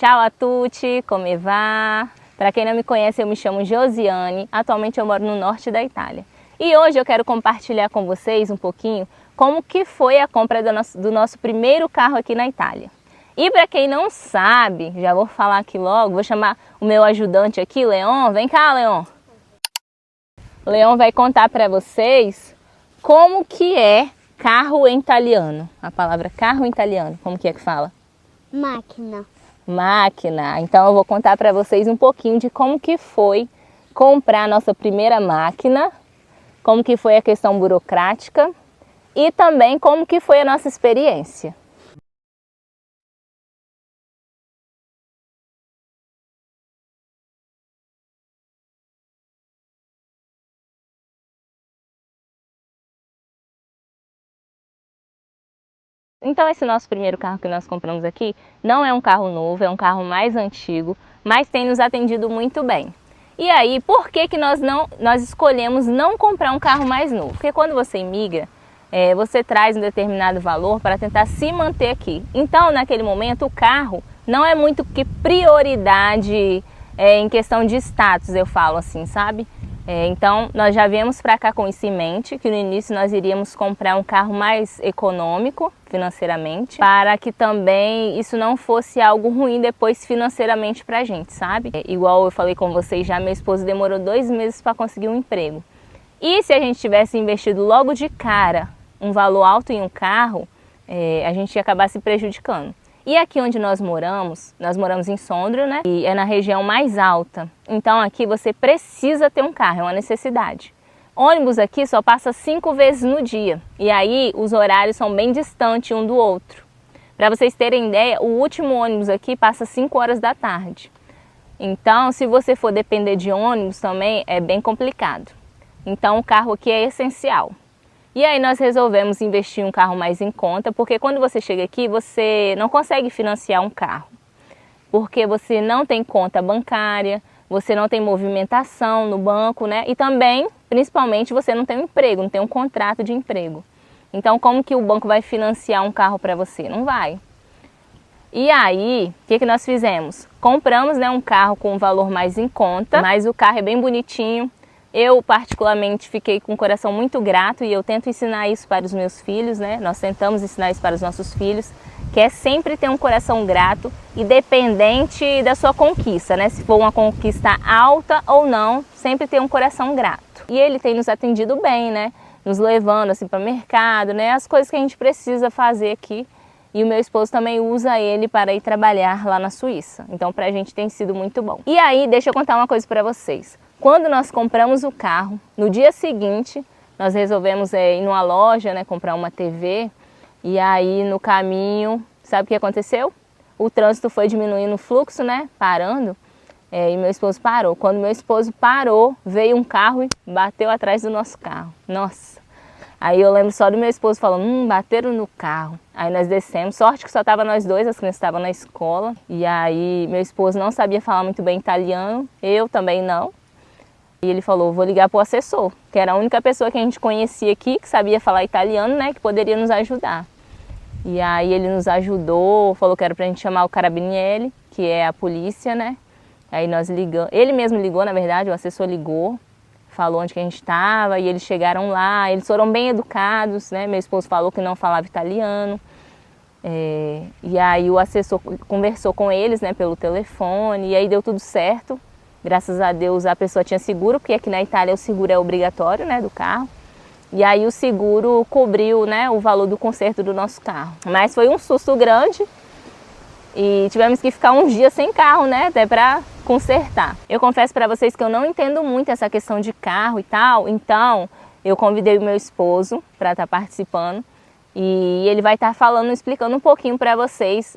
Ciao a tutti, come va? Para quem não me conhece, eu me chamo Josiane, atualmente eu moro no norte da Itália. E hoje eu quero compartilhar com vocês um pouquinho como que foi a compra do nosso primeiro carro aqui na Itália. E para quem não sabe, já vou falar aqui logo, vou chamar o meu ajudante aqui, Leon. Vem cá, Leon. O Leon vai contar para vocês como que é carro em italiano. A palavra carro em italiano, como que é que fala? Máquina. Máquina. Então eu vou contar para vocês um pouquinho de como que foi comprar a nossa primeira máquina, como que foi a questão burocrática e também como que foi a nossa experiência. Então esse nosso primeiro carro que nós compramos aqui não é um carro novo, é um carro mais antigo, mas tem nos atendido muito bem. E aí, por que que nós escolhemos não comprar um carro mais novo? Porque quando você imigra, você traz um determinado valor para tentar se manter aqui. Então, naquele momento, o carro não é muito que prioridade em questão de status, eu falo assim, sabe? Então, nós já viemos para cá com isso em mente, que no início nós iríamos comprar um carro mais econômico financeiramente, para que também isso não fosse algo ruim depois financeiramente para a gente, sabe? Igual eu falei com vocês já, meu esposo demorou 2 meses para conseguir um emprego. E se a gente tivesse investido logo de cara um valor alto em um carro, a gente ia acabar se prejudicando. E aqui onde nós moramos em Sondrio, né? E é na região mais alta. Então aqui você precisa ter um carro, é uma necessidade. Ônibus aqui só passa 5 vezes no dia. E aí os horários são bem distantes um do outro. Para vocês terem ideia, o último ônibus aqui passa 5 horas da tarde. Então, se você for depender de ônibus também, é bem complicado. Então o carro aqui é essencial. E aí nós resolvemos investir em um carro mais em conta, porque quando você chega aqui, você não consegue financiar um carro. Porque você não tem conta bancária, você não tem movimentação no banco, né? E também, principalmente, você não tem um emprego, não tem um contrato de emprego. Então, como que o banco vai financiar um carro para você? Não vai. E aí, o que nós fizemos? Compramos, né, um carro com um valor mais em conta, mas o carro é bem bonitinho. Eu, particularmente, fiquei com um coração muito grato e eu tento ensinar isso para os meus filhos, né? Nós tentamos ensinar isso para os nossos filhos, que é sempre ter um coração grato, independente da sua conquista, né? Se for uma conquista alta ou não, sempre ter um coração grato. E ele tem nos atendido bem, né? Nos levando assim para o mercado, né? As coisas que a gente precisa fazer aqui. E o meu esposo também usa ele para ir trabalhar lá na Suíça. Então, para a gente tem sido muito bom. E aí, deixa eu contar uma coisa para vocês. Quando nós compramos o carro, no dia seguinte, nós resolvemos ir numa loja, né, comprar uma TV. E aí, no caminho, sabe o que aconteceu? O trânsito foi diminuindo o fluxo, né, parando. E meu esposo parou. Quando meu esposo parou, veio um carro e bateu atrás do nosso carro. Nossa! Aí eu lembro só do meu esposo falando, bateram no carro. Aí nós descemos, sorte que só tava nós dois, as crianças estavam na escola. E aí meu esposo não sabia falar muito bem italiano, eu também não. E ele falou, vou ligar para o assessor, que era a única pessoa que a gente conhecia aqui, que sabia falar italiano, né, que poderia nos ajudar. E aí ele nos ajudou, falou que era para a gente chamar o Carabinieri, que é a polícia, né. Aí nós ligamos, ele mesmo ligou, na verdade, o assessor ligou, falou onde que a gente estava e eles chegaram lá, eles foram bem educados, né, meu esposo falou que não falava italiano. E aí o assessor conversou com eles, né, pelo telefone, e aí deu tudo certo. Graças a Deus a pessoa tinha seguro, porque aqui na Itália o seguro é obrigatório, né, do carro. E aí o seguro cobriu, né, o valor do conserto do nosso carro. Mas foi um susto grande e tivemos que ficar uns dias sem carro, né, até para consertar. Eu confesso para vocês que eu não entendo muito essa questão de carro e tal, então eu convidei o meu esposo para estar participando. E ele vai estar falando, explicando um pouquinho para vocês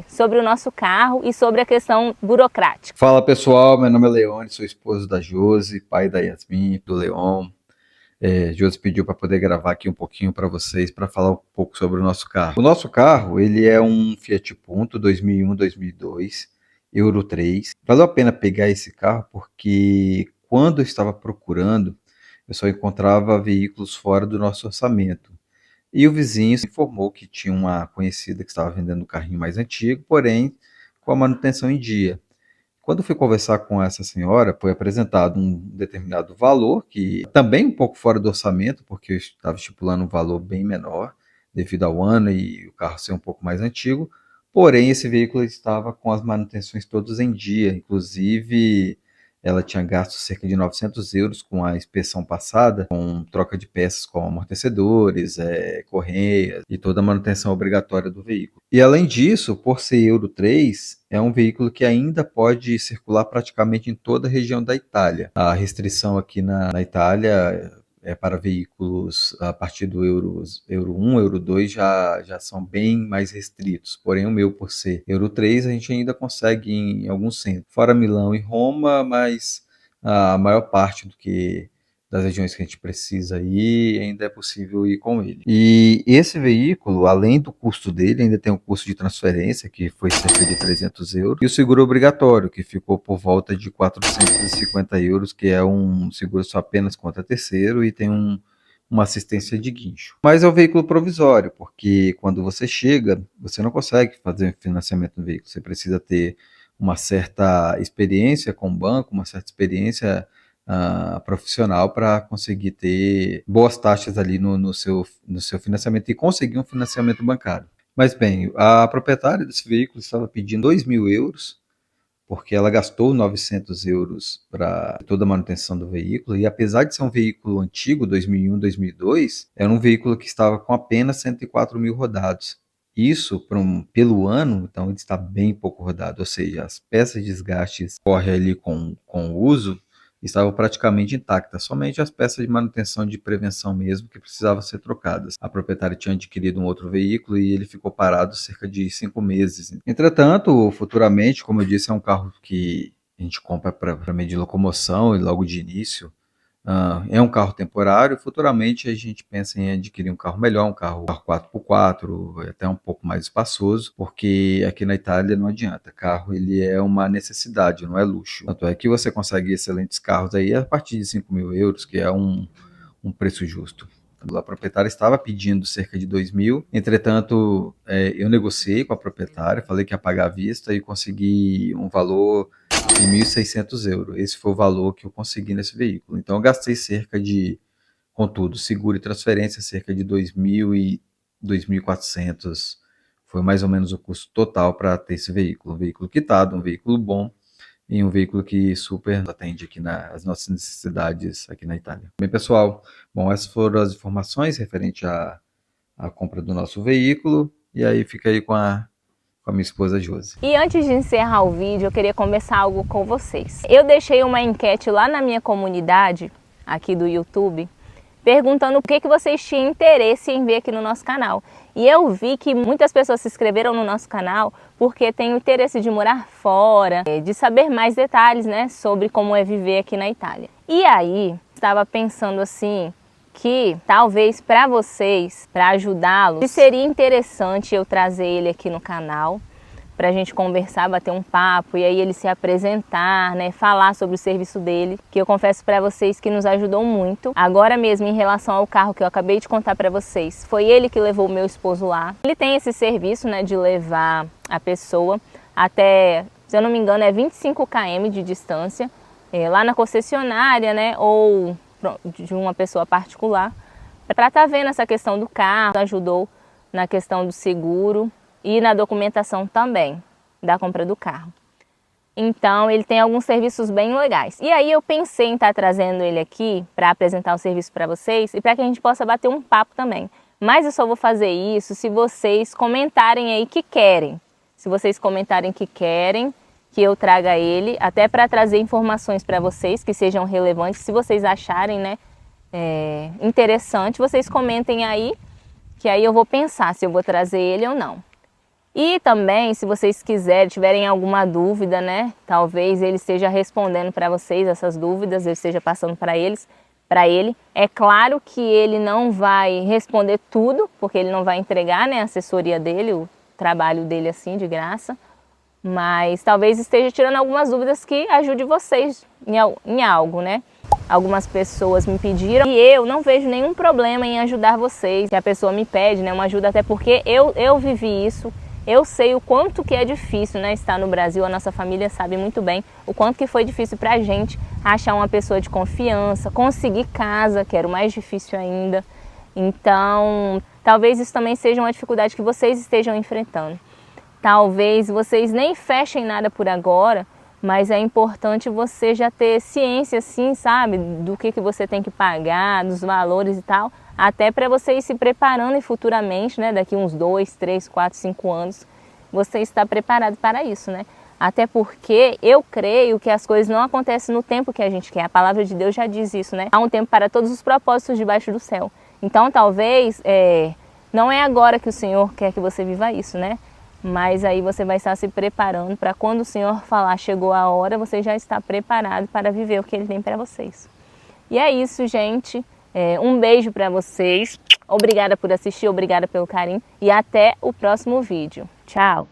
sobre o nosso carro e sobre a questão burocrática. Fala pessoal, meu nome é Leone, sou esposo da Josi, pai da Yasmin, do Leon. Josi pediu para poder gravar aqui um pouquinho para vocês, para falar um pouco sobre o nosso carro. O nosso carro, ele é um Fiat Punto 2001-2002, Euro 3. Valeu a pena pegar esse carro porque quando eu estava procurando, eu só encontrava veículos fora do nosso orçamento. E o vizinho se informou que tinha uma conhecida que estava vendendo um carrinho mais antigo, porém com a manutenção em dia. Quando fui conversar com essa senhora, foi apresentado um determinado valor, que também um pouco fora do orçamento, porque eu estava estipulando um valor bem menor, devido ao ano e o carro ser um pouco mais antigo. Porém, esse veículo estava com as manutenções todas em dia, inclusive ela tinha gasto cerca de 900 euros com a inspeção passada, com troca de peças como amortecedores, correias e toda a manutenção obrigatória do veículo. E além disso, por ser Euro 3, é um veículo que ainda pode circular praticamente em toda a região da Itália. A restrição aqui na Itália é para veículos a partir do Euro 1, Euro 2 já são bem mais restritos. Porém, o meu, por ser Euro 3, a gente ainda consegue em alguns centros. Fora Milão e Roma, mas a maior parte das regiões que a gente precisa ir, ainda é possível ir com ele. E esse veículo, além do custo dele, ainda tem o custo de transferência, que foi cerca de 300 euros, e o seguro obrigatório, que ficou por volta de 450 euros, que é um seguro só apenas contra terceiro e tem uma assistência de guincho. Mas é um veículo provisório, porque quando você chega, você não consegue fazer financiamento no veículo, você precisa ter uma certa experiência com o banco, uma certa experiência profissional para conseguir ter boas taxas ali no seu financiamento e conseguir um financiamento bancário. Mas bem, a proprietária desse veículo estava pedindo 2.000 euros, porque ela gastou 900 euros para toda a manutenção do veículo, e apesar de ser um veículo antigo, 2001, 2002, era um veículo que estava com apenas 104 mil rodados. Isso, pelo ano, então ele está bem pouco rodado, ou seja, as peças de desgastes que correm ali com o uso estavam praticamente intactas, somente as peças de manutenção de prevenção mesmo que precisavam ser trocadas. A proprietária tinha adquirido um outro veículo e ele ficou parado cerca de 5 meses. Entretanto, futuramente, como eu disse, é um carro que a gente compra para meio de locomoção e logo de início. É um carro temporário, futuramente a gente pensa em adquirir um carro melhor, um carro 4x4, até um pouco mais espaçoso, porque aqui na Itália não adianta, carro ele é uma necessidade, não é luxo. Tanto é que você consegue excelentes carros aí a partir de 5.000 euros, que é um preço justo. A proprietária estava pedindo cerca de 2.000, entretanto eu negociei com a proprietária, falei que ia pagar à vista e consegui um valor de 1.600 euros. Esse foi o valor que eu consegui nesse veículo. Então eu gastei cerca de, com tudo, seguro e transferência, cerca de 2.000 e 2.400. Foi mais ou menos o custo total para ter esse veículo. Um veículo quitado, um veículo bom e um veículo que super atende aqui as nossas necessidades aqui na Itália. Bem, pessoal, bom, essas foram as informações referente à compra do nosso veículo, e aí fica aí com a minha esposa Josi. E antes de encerrar o vídeo, eu queria conversar algo com vocês. Eu deixei uma enquete lá na minha comunidade, aqui do YouTube, perguntando o que vocês tinham interesse em ver aqui no nosso canal. E eu vi que muitas pessoas se inscreveram no nosso canal porque têm o interesse de morar fora, de saber mais detalhes, né, sobre como é viver aqui na Itália. E aí, estava pensando assim, que talvez para vocês, para ajudá-los, seria interessante eu trazer ele aqui no canal, para a gente conversar, bater um papo e aí ele se apresentar, né, falar sobre o serviço dele, que eu confesso para vocês que nos ajudou muito. Agora mesmo, em relação ao carro que eu acabei de contar para vocês, foi ele que levou o meu esposo lá. Ele tem esse serviço, né, de levar a pessoa até, se eu não me engano, é 25 km de distância, lá na concessionária, né, ou de uma pessoa particular, para estar vendo essa questão do carro, ajudou na questão do seguro e na documentação também da compra do carro. Então ele tem alguns serviços bem legais. E aí eu pensei em estar trazendo ele aqui para apresentar o serviço para vocês e para que a gente possa bater um papo também. Mas eu só vou fazer isso se vocês comentarem aí que querem. Se vocês comentarem que querem que eu traga ele, até para trazer informações para vocês que sejam relevantes. Se vocês acharem, né, interessante, vocês comentem aí, que aí eu vou pensar se eu vou trazer ele ou não. E também, se vocês quiserem, tiverem alguma dúvida, né, talvez ele esteja respondendo para vocês essas dúvidas, ele esteja passando para ele. É claro que ele não vai responder tudo, porque ele não vai entregar, né, a assessoria dele, o trabalho dele assim, de graça. Mas talvez esteja tirando algumas dúvidas que ajude vocês em algo, né? Algumas pessoas me pediram e eu não vejo nenhum problema em ajudar vocês. Se a pessoa me pede, né, uma ajuda, até porque eu vivi isso. Eu sei o quanto que é difícil, né, estar no Brasil, a nossa família sabe muito bem o quanto que foi difícil pra gente achar uma pessoa de confiança, conseguir casa, que era o mais difícil ainda. Então, talvez isso também seja uma dificuldade que vocês estejam enfrentando. Talvez vocês nem fechem nada por agora, mas é importante você já ter ciência, assim, sabe, do que você tem que pagar, dos valores e tal, até para você ir se preparando e futuramente, né, daqui uns 2, 3, 4, 5 anos, você está preparado para isso, né? Até porque eu creio que as coisas não acontecem no tempo que a gente quer. A palavra de Deus já diz isso, né? Há um tempo para todos os propósitos debaixo do céu. Então, talvez, não é agora que o Senhor quer que você viva isso, né? Mas aí você vai estar se preparando para quando o Senhor falar chegou a hora, você já está preparado para viver o que Ele tem para vocês. E é isso, gente. Um beijo para vocês. Obrigada por assistir, obrigada pelo carinho e até o próximo vídeo. Tchau!